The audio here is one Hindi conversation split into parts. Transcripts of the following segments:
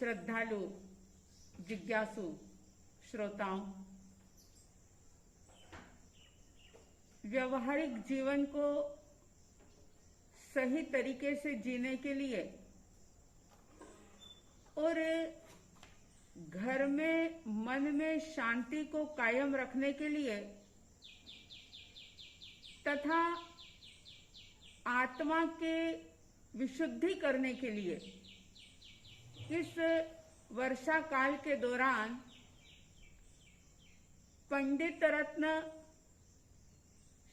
श्रद्धालु जिज्ञासु श्रोताओं, व्यवहारिक जीवन को सही तरीके से जीने के लिए और घर में मन में शांति को कायम रखने के लिए तथा आत्मा के विशुद्धि करने के लिए इस वर्षा काल के दौरान पंडित रत्न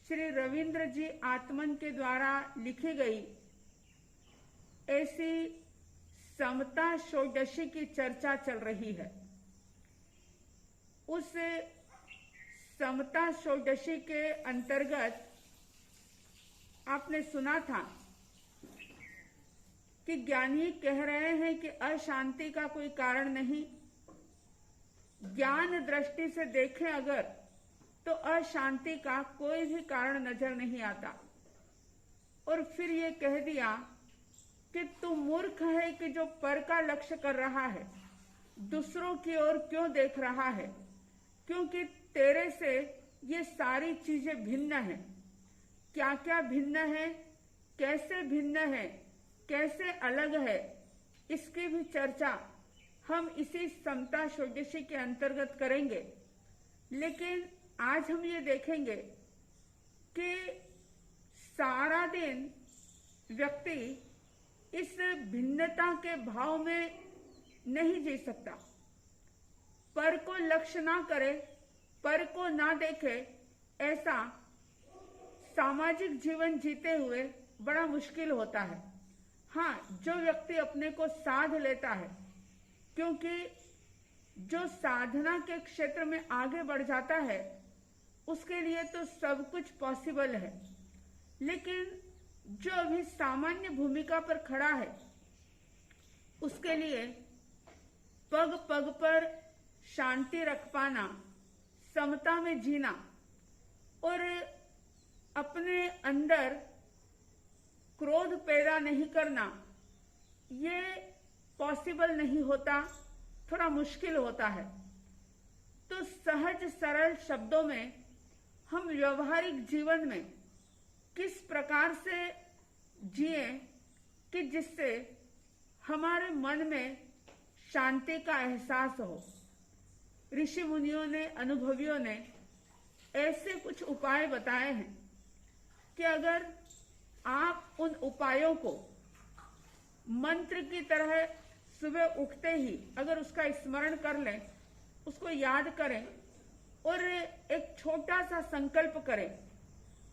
श्री रविंद्र जी आत्मन के द्वारा लिखी गई ऐसी समता षोडशी की चर्चा चल रही है। उस समता षोडशी के अंतर्गत आपने सुना था कि ज्ञानी कह रहे हैं कि अशांति का कोई कारण नहीं, ज्ञान दृष्टि से देखें अगर तो अशांति का कोई भी कारण नजर नहीं आता। और फिर ये कह दिया कि तू मूर्ख है कि जो पर का लक्ष्य कर रहा है, दूसरों की ओर क्यों देख रहा है, क्योंकि तेरे से ये सारी चीजें भिन्न हैं। क्या क्या भिन्न है, कैसे भिन्न है, कैसे अलग है, इसकी भी चर्चा हम इसी समता षोडशी के अंतर्गत करेंगे। लेकिन आज हम ये देखेंगे कि सारा दिन व्यक्ति इस भिन्नता के भाव में नहीं जी सकता। पर को लक्ष्य ना करे, पर को ना देखे, ऐसा सामाजिक जीवन जीते हुए बड़ा मुश्किल होता है। हाँ, जो व्यक्ति अपने को साध लेता है, क्योंकि जो साधना के क्षेत्र में आगे बढ़ जाता है उसके लिए तो सब कुछ पॉसिबल है। लेकिन जो अभी सामान्य भूमिका पर खड़ा है उसके लिए पग पग पर शांति रख पाना, समता में जीना और अपने अंदर क्रोध पैदा नहीं करना, ये पॉसिबल नहीं होता, थोड़ा मुश्किल होता है। तो सहज सरल शब्दों में हम व्यवहारिक जीवन में किस प्रकार से जिए कि जिससे हमारे मन में शांति का एहसास हो। ऋषि मुनियों ने, अनुभवियों ने ऐसे कुछ उपाय बताए हैं कि अगर आप उन उपायों को मंत्र की तरह सुबह उठते ही अगर उसका स्मरण कर लें, उसको याद करें और एक छोटा सा संकल्प करें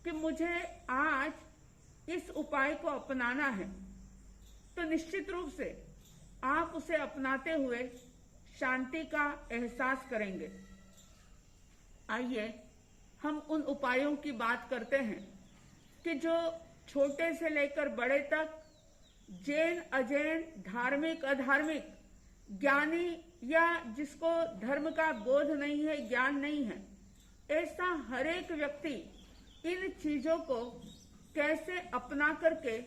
कि मुझे आज इस उपाय को अपनाना है, तो निश्चित रूप से आप उसे अपनाते हुए शांति का एहसास करेंगे। आइए हम उन उपायों की बात करते हैं कि जो छोटे से लेकर बड़े तक, जैन अजैन, धार्मिक अधार्मिक, ज्ञानी या जिसको धर्म का बोध नहीं है, ज्ञान नहीं है, ऐसा हर एक व्यक्ति इन चीजों को कैसे अपना करके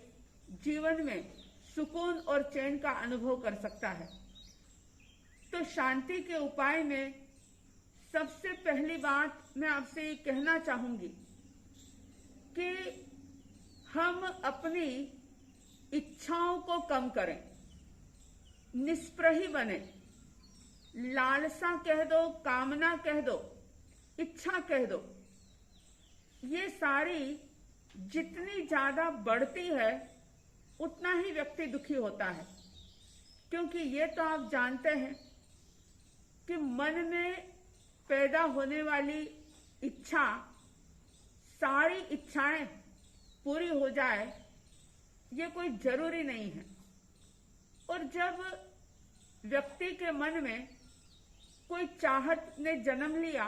जीवन में सुकून और चैन का अनुभव कर सकता है। तो शांति के उपाय में सबसे पहली बात मैं आपसे ये कहना चाहूंगी कि हम अपनी इच्छाओं को कम करें, निष्प्रही बने। लालसा कह दो, कामना कह दो, इच्छा कह दो, ये सारी जितनी ज्यादा बढ़ती है उतना ही व्यक्ति दुखी होता है। क्योंकि ये तो आप जानते हैं कि मन में पैदा होने वाली इच्छा, सारी इच्छाएं पूरी हो जाए ये कोई जरूरी नहीं है। और जब व्यक्ति के मन में कोई चाहत ने जन्म लिया,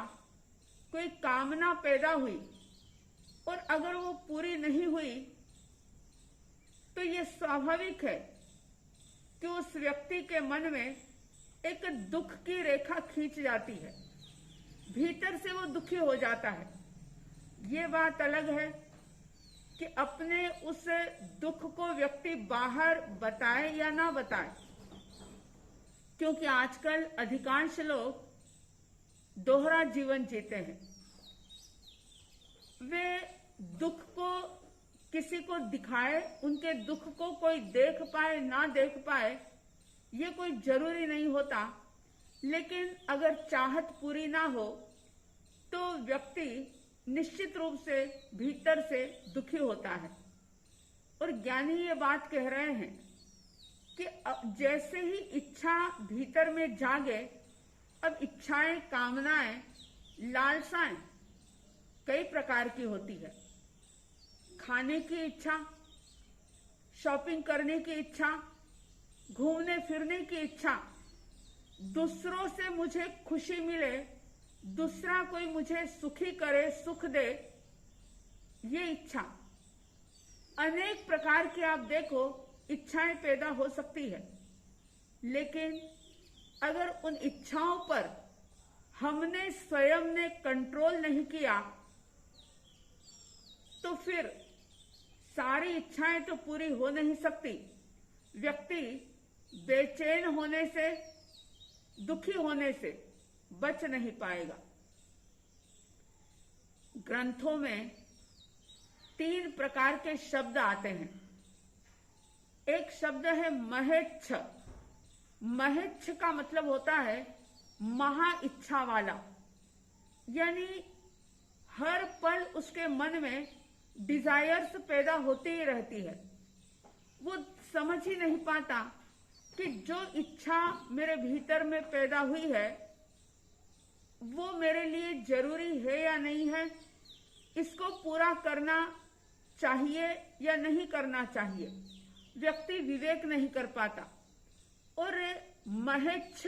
कोई कामना पैदा हुई और अगर वो पूरी नहीं हुई तो ये स्वाभाविक है कि उस व्यक्ति के मन में एक दुख की रेखा खींच जाती है, भीतर से वो दुखी हो जाता है। ये बात अलग है कि अपने उस दुख को व्यक्ति बाहर बताए या ना बताए, क्योंकि आजकल अधिकांश लोग दोहरा जीवन जीते हैं। वे दुख को किसी को दिखाए, उनके दुख को कोई देख पाए ना देख पाए, ये कोई जरूरी नहीं होता, लेकिन अगर चाहत पूरी ना हो तो व्यक्ति निश्चित रूप से भीतर से दुखी होता है। और ज्ञानी ये बात कह रहे हैं कि जैसे ही इच्छा भीतर में जागे, अब इच्छाएं, कामनाएं, लालसाएं कई प्रकार की होती है। खाने की इच्छा, शॉपिंग करने की इच्छा, घूमने फिरने की इच्छा, दूसरों से मुझे खुशी मिले, दूसरा कोई मुझे सुखी करे, सुख दे, ये इच्छा। अनेक प्रकार की आप देखो इच्छाएं पैदा हो सकती है, लेकिन अगर उन इच्छाओं पर हमने स्वयं ने कंट्रोल नहीं किया तो फिर सारी इच्छाएं तो पूरी हो नहीं सकती। व्यक्ति बेचैन होने से, दुखी होने से बच नहीं पाएगा। ग्रंथों में 3 प्रकार के शब्द आते हैं। एक शब्द है महेच्छ। महेच्छ का मतलब होता है महा इच्छा वाला, यानी हर पल उसके मन में डिजायर्स पैदा होती ही रहती है। वो समझ ही नहीं पाता कि जो इच्छा मेरे भीतर में पैदा हुई है वो मेरे लिए जरूरी है या नहीं है, इसको पूरा करना चाहिए या नहीं करना चाहिए। व्यक्ति विवेक नहीं कर पाता। और महेच्छ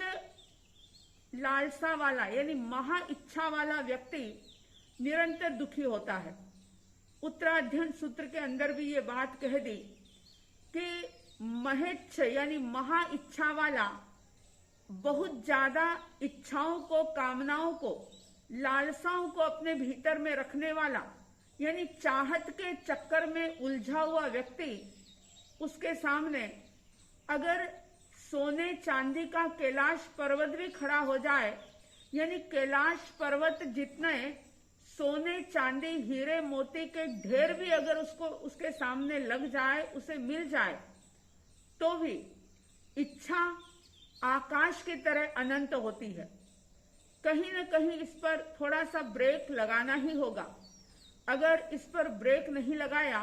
लालसा वाला यानी महा इच्छा वाला व्यक्ति निरंतर दुखी होता है। उत्तराध्ययन सूत्र के अंदर भी ये बात कह दी कि महेच्छ यानी महा इच्छा वाला बहुत ज्यादा इच्छाओं को, कामनाओं को, लालसाओं को अपने भीतर में रखने वाला, यानी चाहत के चक्कर में उलझा हुआ व्यक्ति, उसके सामने अगर सोने चांदी का कैलाश पर्वत भी खड़ा हो जाए, यानी कैलाश पर्वत जितने सोने चांदी हीरे मोती के ढेर भी अगर उसके सामने लग जाए, उसे मिल जाए, तो भी इच्छा आकाश की तरह अनंत होती है। कहीं न कहीं इस पर थोड़ा सा ब्रेक लगाना ही होगा। अगर इस पर ब्रेक नहीं लगाया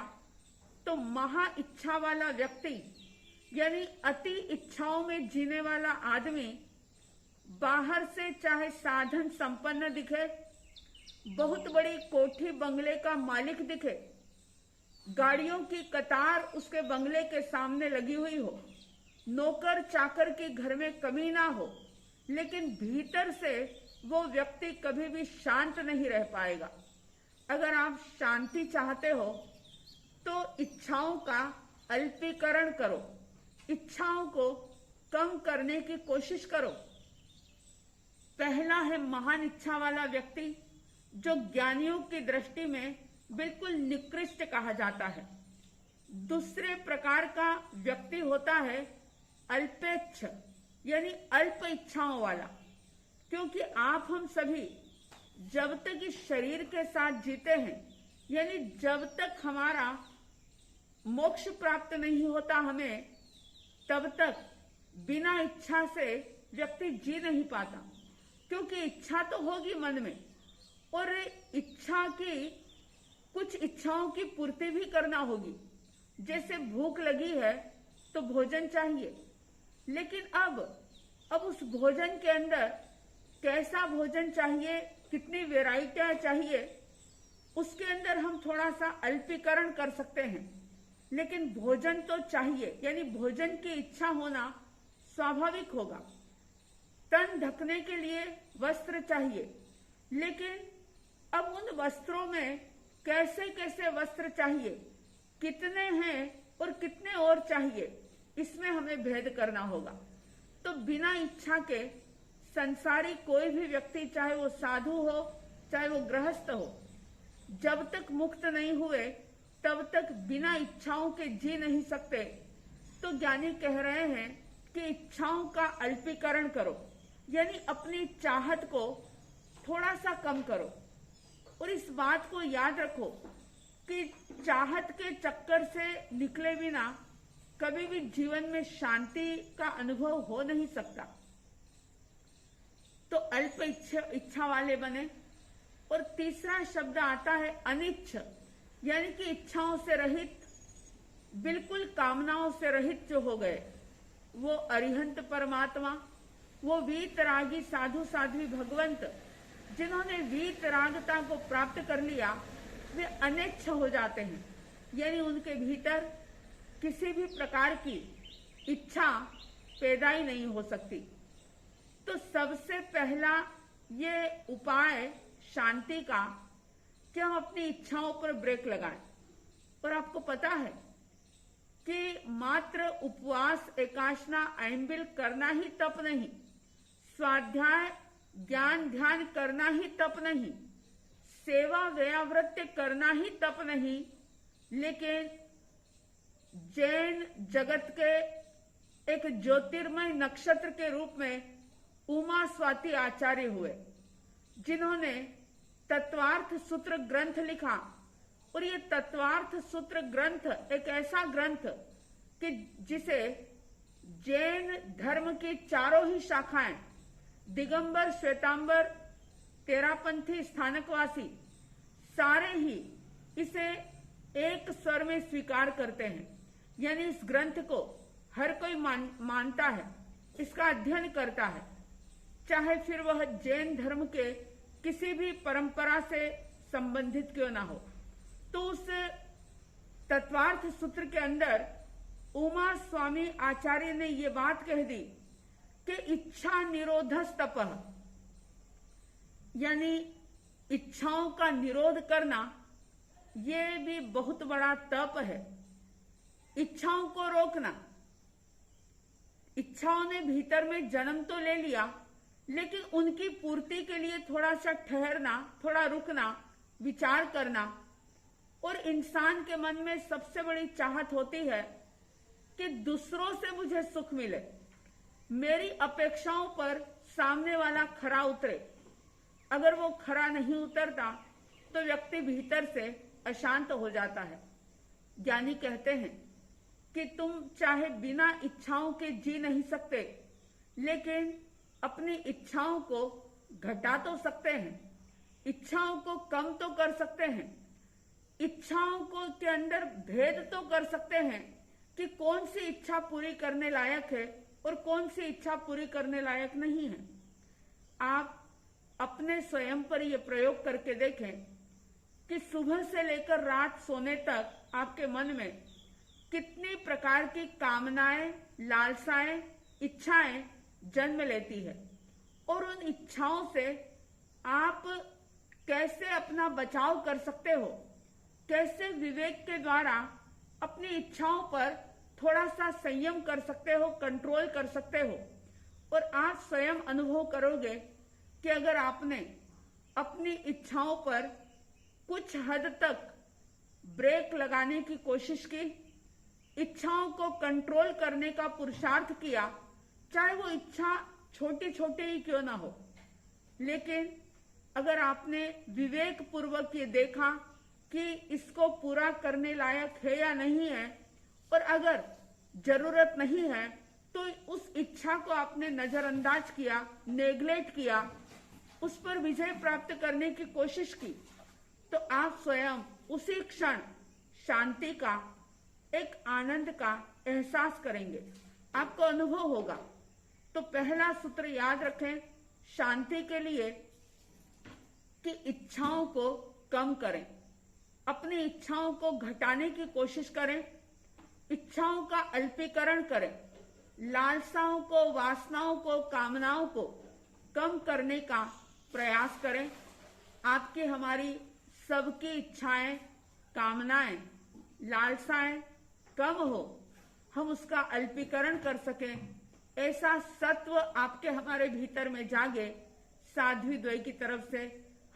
तो महा इच्छा वाला व्यक्ति यानी अति इच्छाओं में जीने वाला आदमी बाहर से चाहे साधन संपन्न दिखे, बहुत बड़ी कोठी बंगले का मालिक दिखे, गाड़ियों की कतार उसके बंगले के सामने लगी हुई हो, नौकर चाकर की घर में कमी ना हो, लेकिन भीतर से वो व्यक्ति कभी भी शांत नहीं रह पाएगा। अगर आप शांति चाहते हो तो इच्छाओं का अल्पीकरण करो, इच्छाओं को कम करने की कोशिश करो। पहला है महान इच्छा वाला व्यक्ति, जो ज्ञानियों की दृष्टि में बिल्कुल निकृष्ट कहा जाता है। दूसरे प्रकार का व्यक्ति होता है अल्पेच्छ यानी अल्प इच्छाओं वाला, क्योंकि आप हम सभी जब तक इस शरीर के साथ जीते हैं, यानी जब तक हमारा मोक्ष प्राप्त नहीं होता हमें, तब तक बिना इच्छा से व्यक्ति जी नहीं पाता, क्योंकि इच्छा तो होगी मन में, और इच्छा की कुछ इच्छाओं की पूर्ति भी करना होगी। जैसे भूख लगी है तो भोजन चाहिए, लेकिन अब उस भोजन के अंदर कैसा भोजन चाहिए, कितनी वैरायटियां चाहिए, उसके अंदर हम थोड़ा सा अल्पीकरण कर सकते हैं, लेकिन भोजन तो चाहिए, यानी भोजन की इच्छा होना स्वाभाविक होगा। तन ढकने के लिए वस्त्र चाहिए, लेकिन अब उन वस्त्रों में कैसे कैसे वस्त्र चाहिए, कितने हैं और कितने और चाहिए, इसमें हमें भेद करना होगा। तो बिना इच्छा के संसारी कोई भी व्यक्ति, चाहे वो साधु हो चाहे वो गृहस्थ हो, जब तक मुक्त नहीं हुए तब तक बिना इच्छाओं के जी नहीं सकते। तो ज्ञानी कह रहे हैं कि इच्छाओं का अल्पीकरण करो, यानी अपनी चाहत को थोड़ा सा कम करो। और इस बात को याद रखो कि चाहत के चक्कर से निकले बिना कभी भी जीवन में शांति का अनुभव हो नहीं सकता। तो अल्प इच्छा वाले बने। और तीसरा शब्द आता है अनिच्छ, यानी कि इच्छाओं से रहित, बिल्कुल कामनाओं से रहित जो हो गए, वो अरिहंत परमात्मा, वो वीतरागी साधु साध्वी भगवंत, जिन्होंने वीतरागता को प्राप्त कर लिया, वे अनिच्छ हो जाते हैं, यानी उनके भीतर किसी भी प्रकार की इच्छा पैदा ही नहीं हो सकती। तो सबसे पहला ये उपाय शांति का कि हम अपनी इच्छाओं पर ब्रेक लगाएं। और आपको पता है कि मात्र उपवास, एकाशना, ऐम्बिल करना ही तप नहीं, स्वाध्याय, ज्ञान, ध्यान करना ही तप नहीं, सेवा, व्यावृत्ति करना ही तप नहीं, लेकिन जैन जगत के एक ज्योतिर्मय नक्षत्र के रूप में उमा स्वाति आचार्य हुए, जिन्होंने तत्वार्थ सूत्र ग्रंथ लिखा। और ये तत्वार्थ सूत्र ग्रंथ एक ऐसा ग्रंथ कि जिसे जैन धर्म की चारों ही शाखाएं, दिगंबर, श्वेतांबर, तेरापंथी, स्थानकवासी, सारे ही इसे एक स्वर में स्वीकार करते हैं। यानी इस ग्रंथ को हर कोई मानता है, इसका अध्ययन करता है, चाहे फिर वह जैन धर्म के किसी भी परंपरा से संबंधित क्यों ना हो। तो उस तत्वार्थ सूत्र के अंदर उमा स्वामी आचार्य ने ये बात कह दी कि इच्छा निरोधस तपः, यानी इच्छाओं का निरोध करना ये भी बहुत बड़ा तप है। इच्छाओं को रोकना, इच्छाओं ने भीतर में जन्म तो ले लिया, लेकिन उनकी पूर्ति के लिए थोड़ा सा ठहरना, थोड़ा रुकना, विचार करना। और इंसान के मन में सबसे बड़ी चाहत होती है कि दूसरों से मुझे सुख मिले, मेरी अपेक्षाओं पर सामने वाला खरा उतरे। अगर वो खरा नहीं उतरता तो व्यक्ति भीतर से अशांत हो जाता है। ज्ञानी कहते हैं कि तुम चाहे बिना इच्छाओं के जी नहीं सकते, लेकिन अपनी इच्छाओं को घटा तो सकते हैं, इच्छाओं को कम तो कर सकते हैं, इच्छाओं को के अंदर भेद तो कर सकते हैं कि कौन सी इच्छा पूरी करने लायक है और कौन सी इच्छा पूरी करने लायक नहीं है। आप अपने स्वयं पर यह प्रयोग करके देखें कि सुबह से लेकर रात सोने तक आपके मन में कितनी प्रकार की कामनाएं, लालसाएं, इच्छाएं जन्म लेती है, और उन इच्छाओं से आप कैसे अपना बचाव कर सकते हो, कैसे विवेक के द्वारा अपनी इच्छाओं पर थोड़ा सा संयम कर सकते हो, कंट्रोल कर सकते हो। और आप स्वयं अनुभव करोगे कि अगर आपने अपनी इच्छाओं पर कुछ हद तक ब्रेक लगाने की कोशिश की, इच्छाओं को कंट्रोल करने का पुरुषार्थ किया, चाहे वो इच्छा छोटी छोटी ही क्यों ना हो, लेकिन अगर आपने विवेक पूर्वक ये देखा कि इसको पूरा करने लायक है या नहीं है, और अगर जरूरत नहीं है तो उस इच्छा को आपने नजरअंदाज किया, नेग्लेक्ट किया, उस पर विजय प्राप्त करने की कोशिश की, तो आप स्वयं उसी क्षण शांति का, एक आनंद का एहसास करेंगे, आपको अनुभव होगा। तो पहला सूत्र याद रखें शांति के लिए कि इच्छाओं को कम करें, अपनी इच्छाओं को घटाने की कोशिश करें, इच्छाओं का अल्पीकरण करें, लालसाओं को, वासनाओं को, कामनाओं को कम करने का प्रयास करें। आपकी, हमारी सबकी इच्छाएं, कामनाएं, लालसाएं कम हो, हम उसका अल्पीकरण कर सकें, ऐसा सत्व आपके हमारे भीतर में जागे। साध्वी द्वय की तरफ से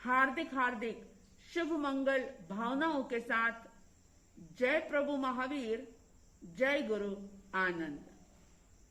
हार्दिक हार्दिक शुभ मंगल भावनाओं के साथ जय प्रभु महावीर, जय गुरु आनंद।